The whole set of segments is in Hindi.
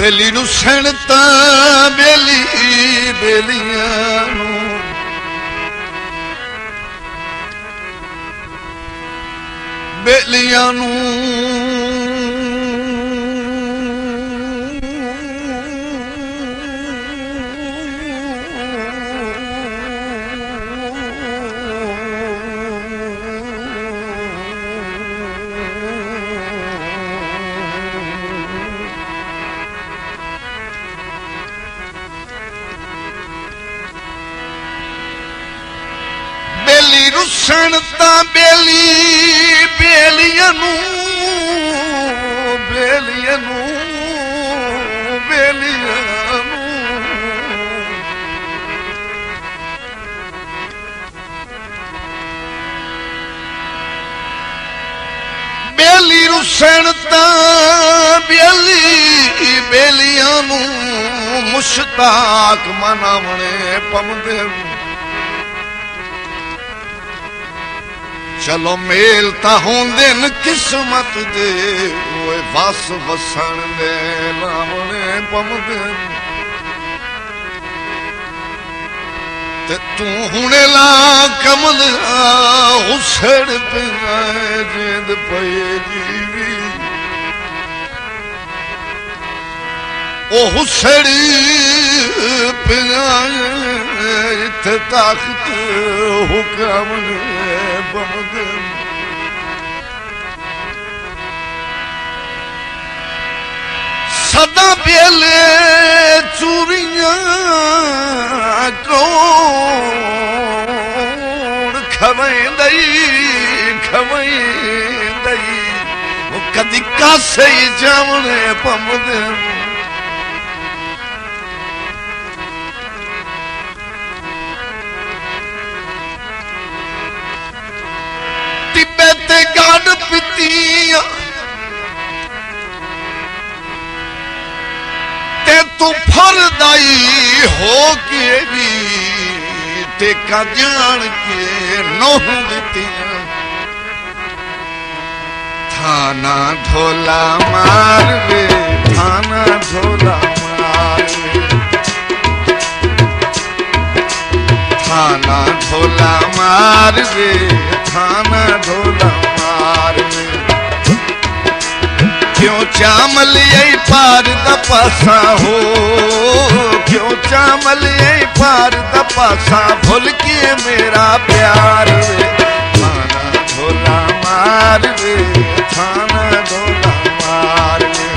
बेली नू सैनता बेली बेलियां नू बेलियां नू रुसणता बेली बेलियां नू बेलियां नू बेलियां नू बेली रुसणता बेली बेलियां नू मुश्ताक मनावणे पमदे चलो मेल ता होंदे न किस्मत दे ओए बस वसन दे लावणे पमदे ते तू हुणे ला कमल हुसड़ पिया जिंद पे जीवी ओ हुसड़ी पिया इत्थे ताकत हुक्म बमदे सदा बेले चूरियां कौन खवेंदई वो कदी कासे जावने पमदे ते गाड़ पितिया ते तू फरदाई हो के भी टेका जान के नोह दितिया थाना ढोला मार वे थाना ढोला मार वे थाना ढोला मार वे थाना ढोला मार वे क्यों चामल यही पार दपासा हो क्यों चामल यही पार दपासा भूल के मेरा प्यार वे थाना ढोला मार वे थाना ढोला मार वे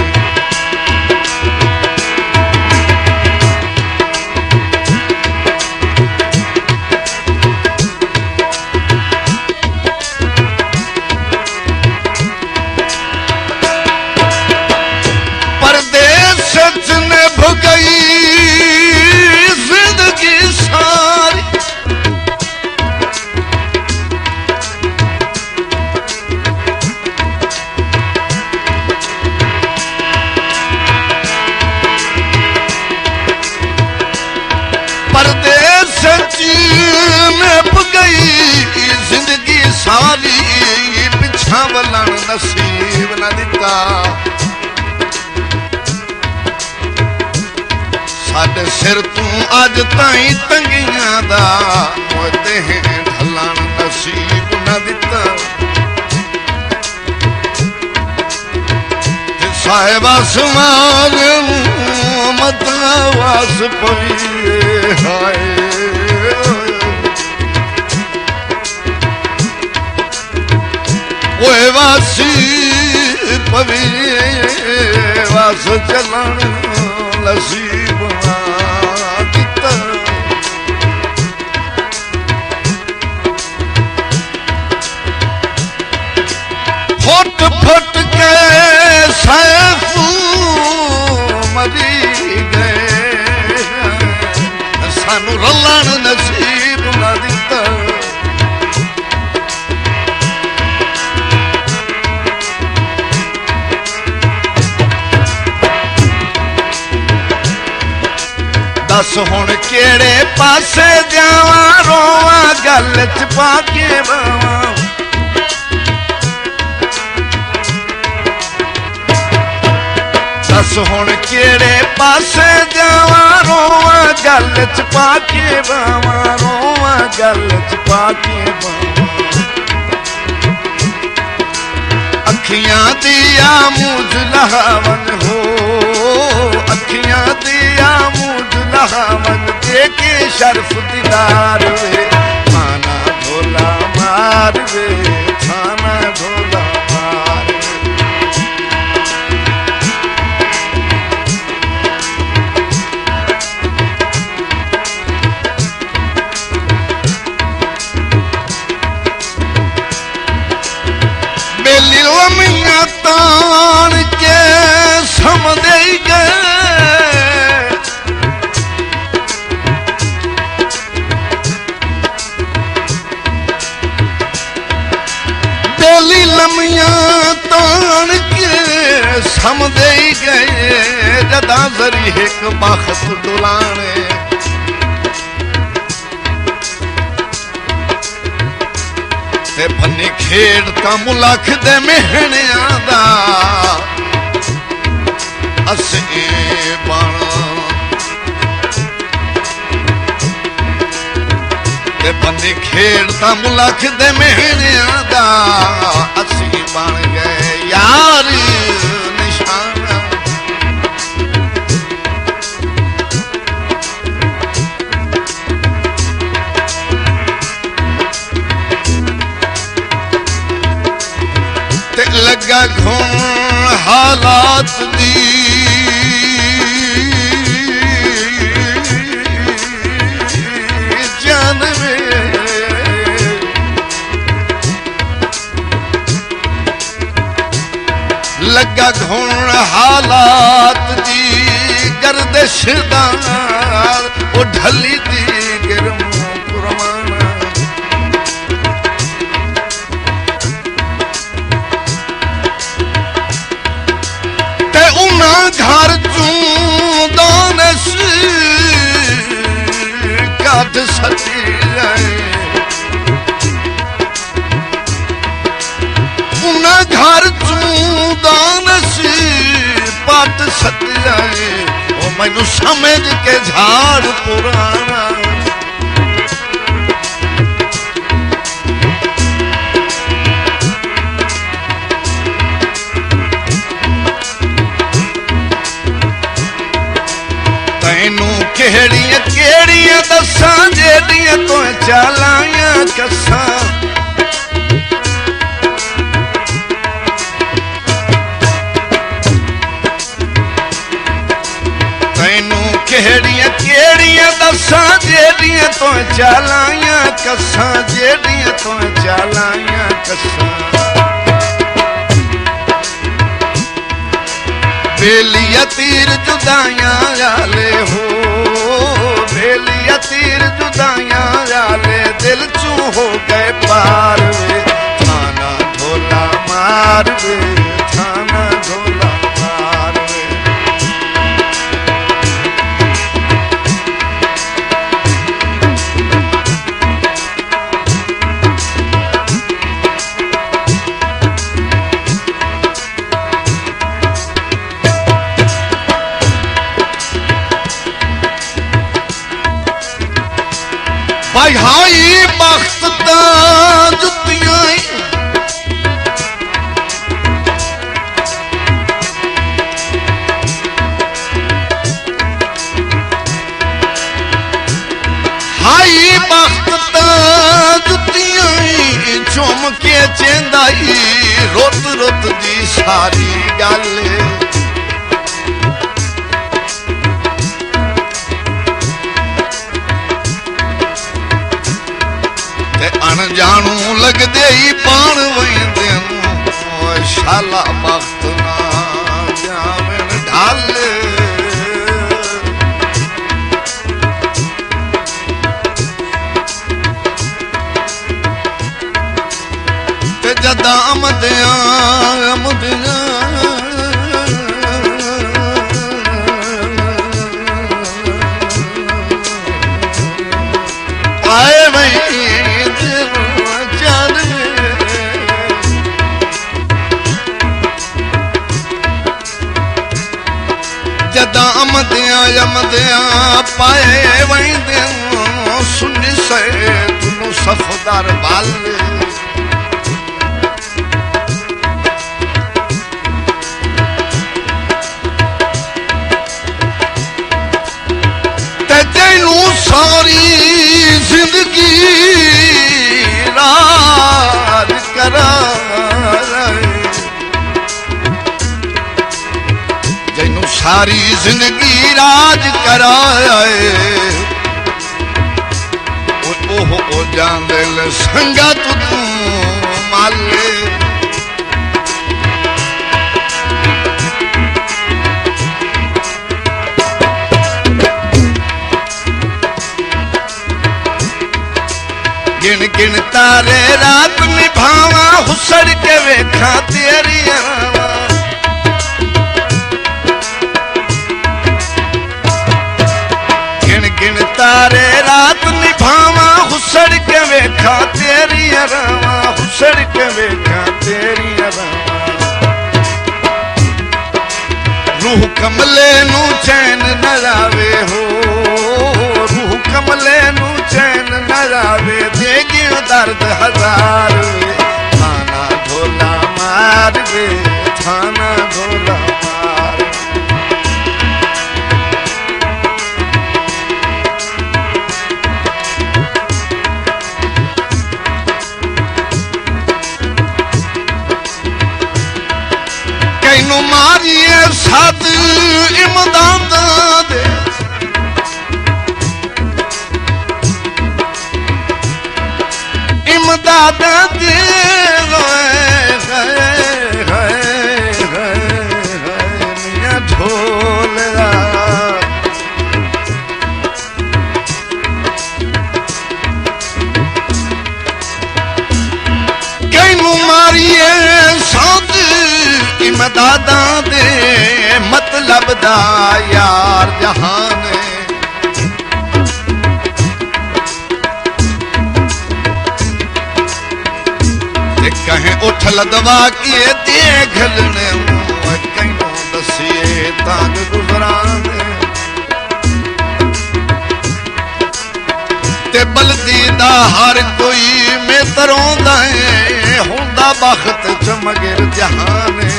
गई जिंदगी सारी परदेस में गई जिंदगी सारी पिछा वलन नसीब न दिता साडे सिर तू अज ताई तंगियां दा मोते ढलन नसीब न दिता साहिबा समाज मतवास पवी हाय ओए वासी पवी वास चलन नसीब फुट फुट के सैफ मरी गए सानू रलन नसीब न दिता दस हुण केड़े पासे जावा रोवा गल च पाके बावा दस दस हुण केड़े पासे जावा रोवा गल च पाके बावा रोवा गल च पाके बावा अखियां दिया मूज लहावन हो अखियां दिया मूज लहावन देके शर्फ दीदार वे थाना ढोला मार वे थाना ढोला मार बेली लमिया तान के समझे गए बेली लमिया तान के समझे गए जदा जरी एक बख्त डुलाने ते भन्नी खेड़ ता मुलख दे मेहणियां दा असे बण ते भन्नी खेड़ ता मुलख दे मेहणियां दा असी बण गए यार निशाना लगा घुन हालात दी जान में लगा घुन हालात दी गर्दिश दार वो ढली दी गिरम पुरमाना घर चूं दानस कद सती उन्हें घर चूं दानस पट सती वो मैनू समझ के झाड़ पुराना केड़ियां केड़ियां दसां जेड़ियां तो चालाया कसा तैनू केड़ियां केड़ियां दसां जेड़ियां तो चालाया कसा जेड़ियां तो चालाया कसा बेलिया तीर जुदाइयां आले हो बेलिया तीर जुदाइयां आले दिल चू हो गए पार वे थाना ढोला मार वे थाना ढोला मार वे भाई हाई बख्त दा जुतियां हाई बख्त दा जुतियां चुम के चेंदाई रुत रुत दी सारी गल अनजानू लगदे ही पान वेंदे शाला वक्त ना जावन ढाल ते जदा आमदियां आमदियां आए भाई जमदिया पाए वहींदे सुन से तुनु सफदार बाल ते जैनू सारी जिंदगी राज करा जैनू सारी जिंदगी राज कराए ओ जान दिल संगा तू माले गिन गिन तारे रात निभावा हुसड़ के वेखा तेरिया गिन तारे रात निभावा हुसड़ के वेखा तेरी रावा हुसड़ के वेखा तेरी रावा रूह कमले नू चैन न आवे हो रूह कमले नू चैन न आवे देगी दर्द हजार थाना ढोला मार वे थाना ढोला मार कैनू मारिए सद इमदाद दे इमदाद दे मियां ढोलरा कैनू मारिए सद इमदादा दे मतलब दा यार जहान कहें उठ लदवा किए देख लने कहीं दसिए तांग गुजराने ते बलदी दा हर कोई में तरोंदा है हुंदा बख्त चमगिर जहाने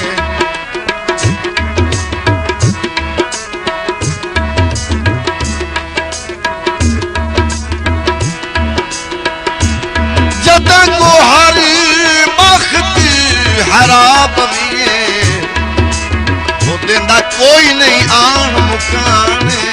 जदा को हर बख्त हराब भी वो देंदा कोई नहीं आन मुकाने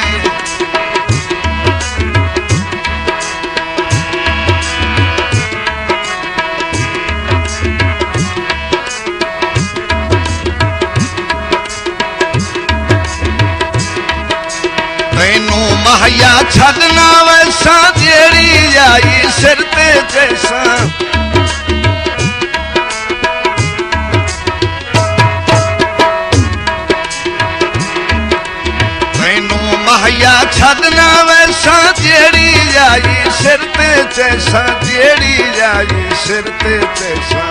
तैनू महया छड़ना वैसा जेड़ी आई सिर ते जैसा तैनू महया छड़ना वैसा जेड़ी आई सिर ते जैसा जेड़ी आई सिर ते जैसा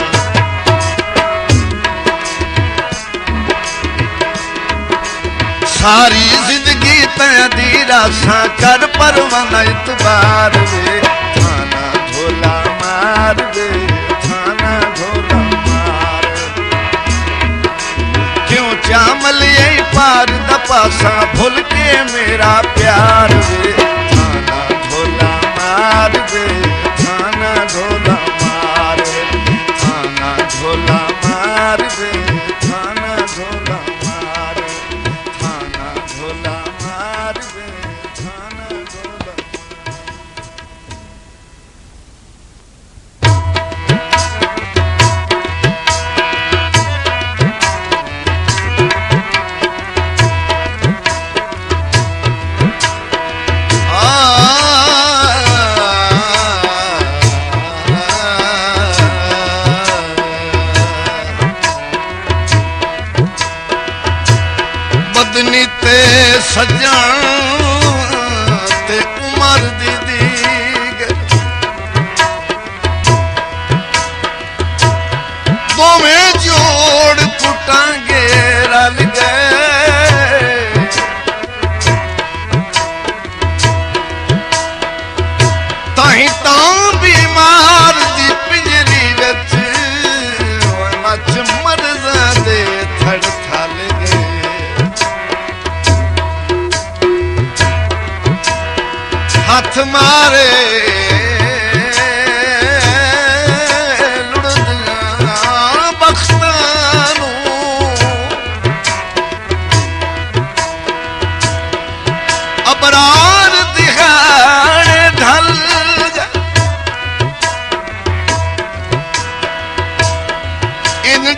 सारी जिंदगी तैदी रासा कर परवाना इतबार वे थाना ढोला मार वे थाना ढोला मार क्यों चामल यही पार द पासा भूल के मेरा प्यार वे थाना ढोला मार वे थाना ढोला मार थाना ढोला मार वे थाना ढोला मार थाना ढोला मार वे थाना ढोला बदनी ते सजन ते उमर दी दीग दोवें जोड़ टुटांगे रल गए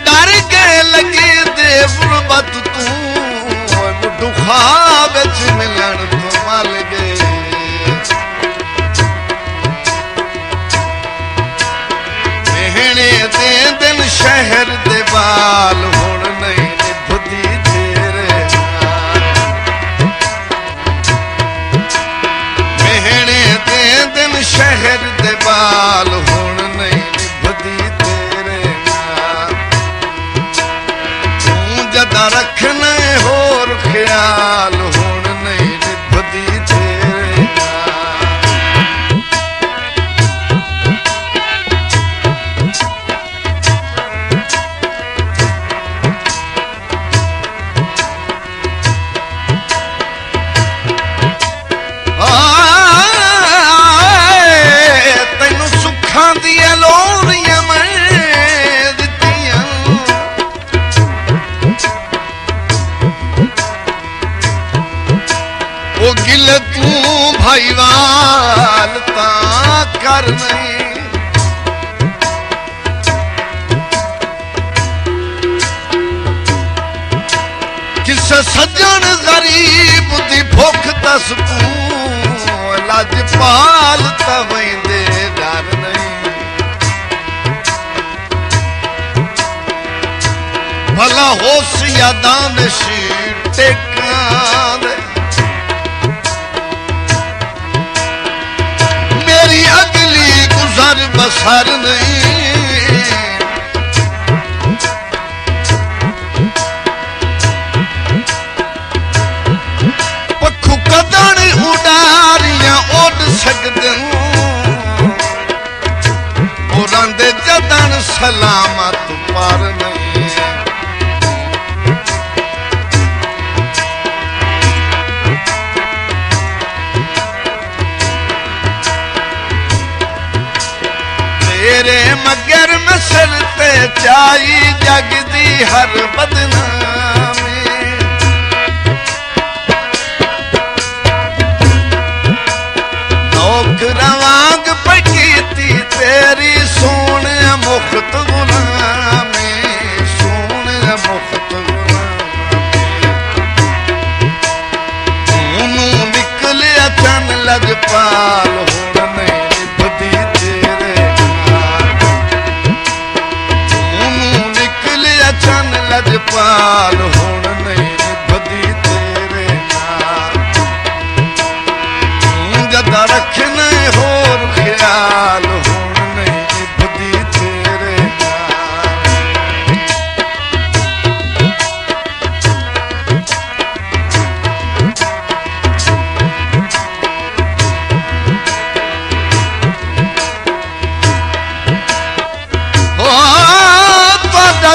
डर के लगी देव बत तू बुढ़ू ख्वाब च मिलन तो मल गए मेहने दे दिन शहर दे बाल हुण नहीं निभदी तेरे मेहने दे दिन शहर दे बाल हुण नहीं निभदी तेरे तू जदा रखना होर ख्याल हुण नहीं निभदी तेरे तेनू सुखां दिया लोरियां मैं दित्तियां ओ गिल तू भाईवाल तां कर नहीं किस सज्जन गरीब दी भुख दस तू लजपाल तवेंदे डर नहीं भला होश यादां दे शीर टेकां दे मेरी अगली गुजर बसर नहीं पखू कदन उडारियां उड़ सकदे दे जदन सलामत पर नहीं तेरे मगर मसल ते चाई जगदी हर बदनामी नौकरां वांग पकीती तेरी सोने मुख्त गुलामी सोने मुख्त गुलामी निकलिया चन लजपाल हुण नहीं निभदी तेरे निकलिया चन लजपाल हुण नहीं निभदी तेरे जदा रखना होर ख्याल हुण नहीं निभदी तेरे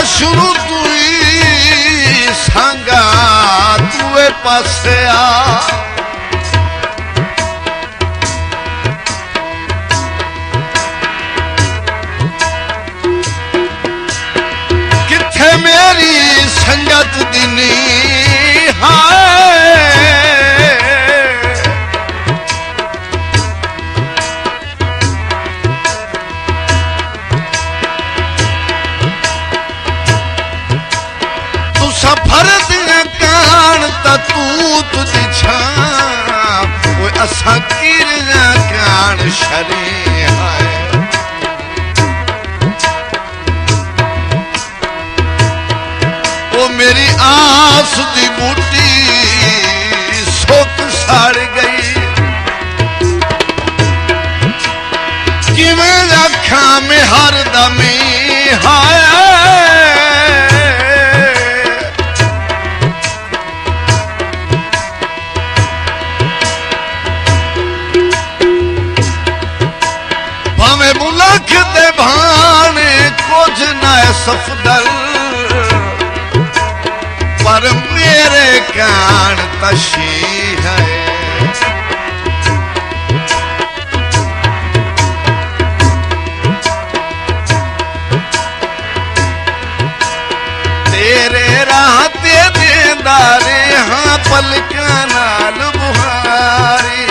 शुरू तू ही सांगा तुए पासे आ किथे मेरी संगत दिनी हाय सफर दिया कान तूत दी छां असा किरना कान शरी है ओ मेरी आस दी बूटी सुख सड़ गई किवें अखां में हर दमी हाय मुलख दे भाने कुछ न सफदर पर मेरे कान तशी है तेरे राह ते देदारे हाँ पलका नाल बुहारी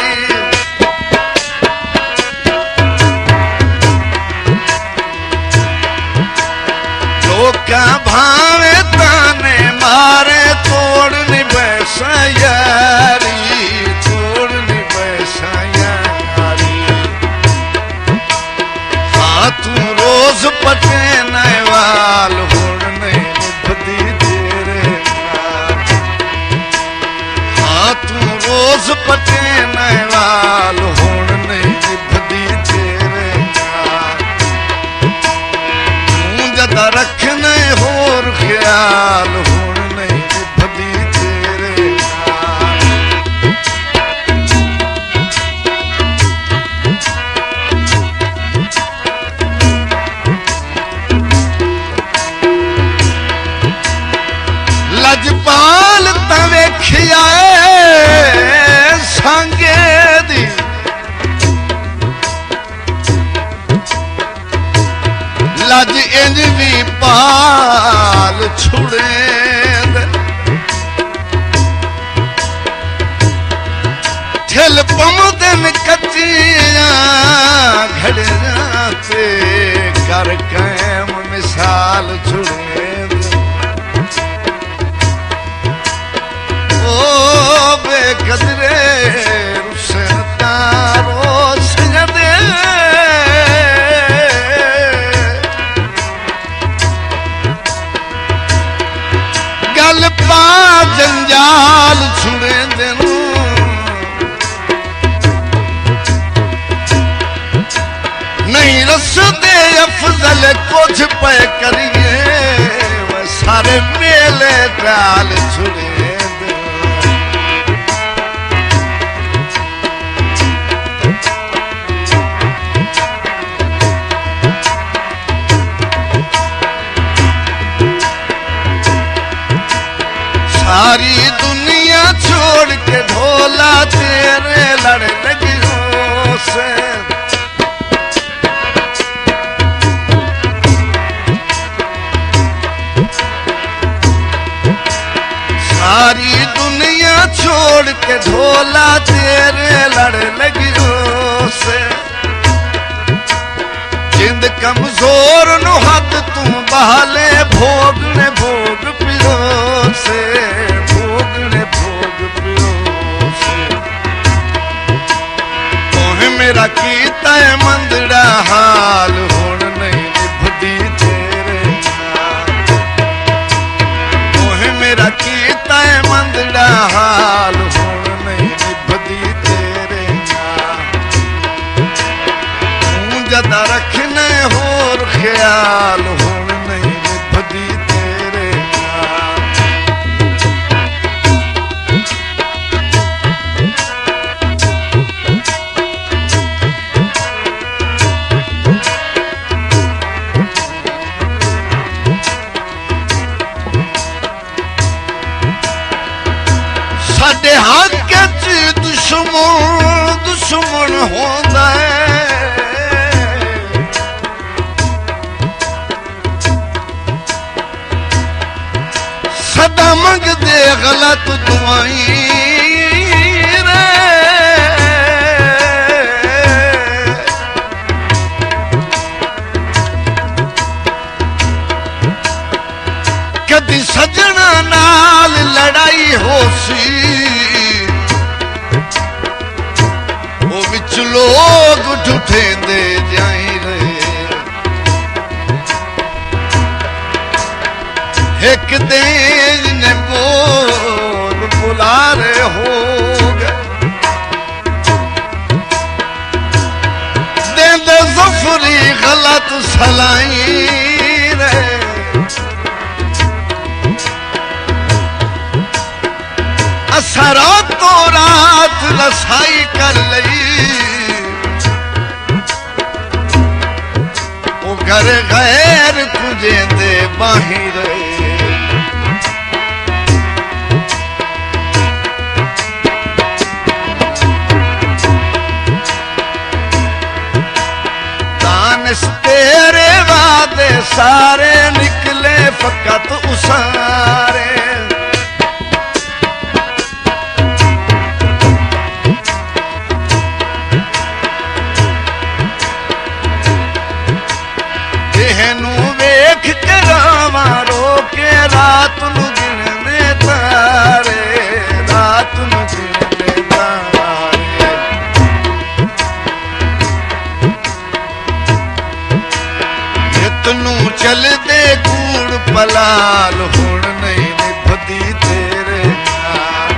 लोका भावे ताने मारे तोड़ नहीं बैसा यारी, तोड़ नहीं बैसा यारी। हाँ तू रोज पटे नवाल होड़ नहीं निभदी तेरे नाल। हाँ तू रोज पटे नवाल होड़ नहीं निभदी तेरे नाल। तू जदा रखने होर ख्याल होड़ नहीं निभदी तेरे नाल। लजपाल तवे खियाए सांगे दी, लज इंज भी पाल छुड़े ठिल पमदन कच्चियां घड़ियां ते कर कैम मिसाल छुड़े। ओ बेकदरे रुसन तारो सजदे, गल पा जंजाल छुड़े देनू। नहीं रसदे अफजल कुछ पे करिए सारे मेले डाल छुड़े। सारी दुनिया छोड़ के ढोला तेरे लड़ लगी हो से। सारी दुनिया छोड़ के ढोला तेरे लड़ लगी हो से। जिंद कमजोर नु हद तू बहाले भोग ने भोग पियो से, भोग ने भोग पियो से। तोहे मेरा कीता है मंदड़ा हाल होड़ नहीं निभदी तेरे नाल। तोहे मेरा कीता है मंदड़ा हाल होड़ नहीं निभदी तेरे नाल। तू जदा रखने होर ख्याल होड़ नहीं निभदी तेरे नाल। साडे हक च दुश्मन दुश्मन होंदा है। सदा मंगदे गलत दुआई रे। कदी सजना नाल लड़ाई होसी, वो विच लोग ठुठेंदे जाई रहे। एक दिन ने बोल बुलारे हो गए, देंदे ज़फरी गलत सलाई रे। असरात तो रात रसाई कर लई, वो घर गैर कुजेंदे बाहिर। दानिश तेरे वादे सारे निकले फकत उसारे। वेख के राम चलदे कूड़ पलाल हुण नहीं निभदी तेरे नाल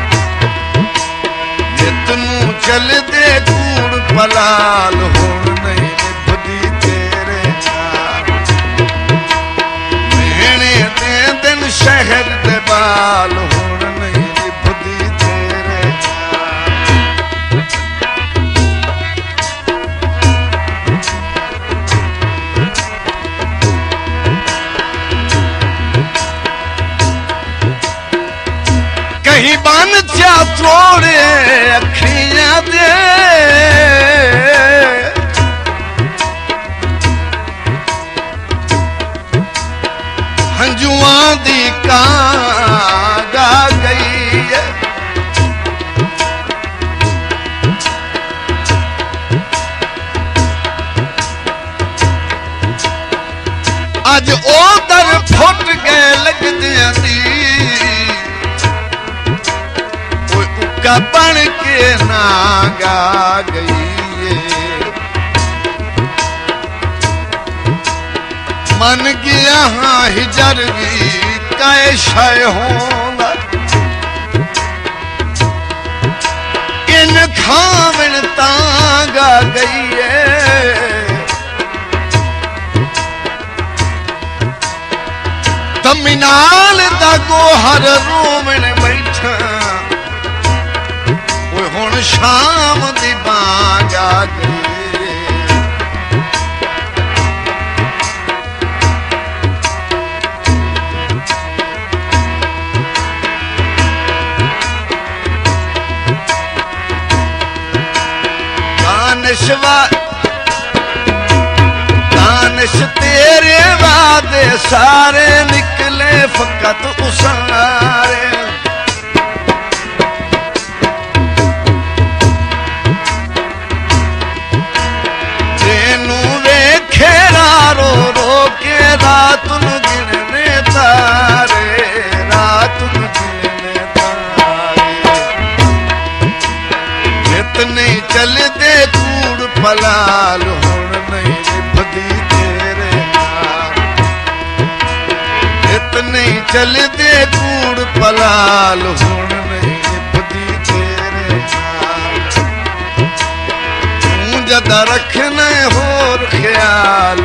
नित नूं चलदे कूड़ पलाल हुण नहीं निभदी तेरे नाल मेहणे दे दिन शहर दे बाल हुण नहीं निभदी तेरे नाल कहीं बन जा तोड़े अखियां दे हंजुआं दी कांगा गई है अज ओ दर फुट गए लगदियां दी का बन के नागा गई है मन गया हाँ हिजरगी कै शय होंदा इन खावन तांगा गई है तमिनाल दा गोहर रोमन बैठा हुण शाम दी बांग आ गई दानिश तेरे वादे सारे निकले फकत उसारे रो रो के रात गिनने तारे रात गिनने तारे जितने चलदे कूड़ पलाल हुण नहीं निभदी तेरे नाल जितने चलदे कूड़ पलाल हुण नहीं निभदी तेरे नाल तू जदा रखने होर ख्याल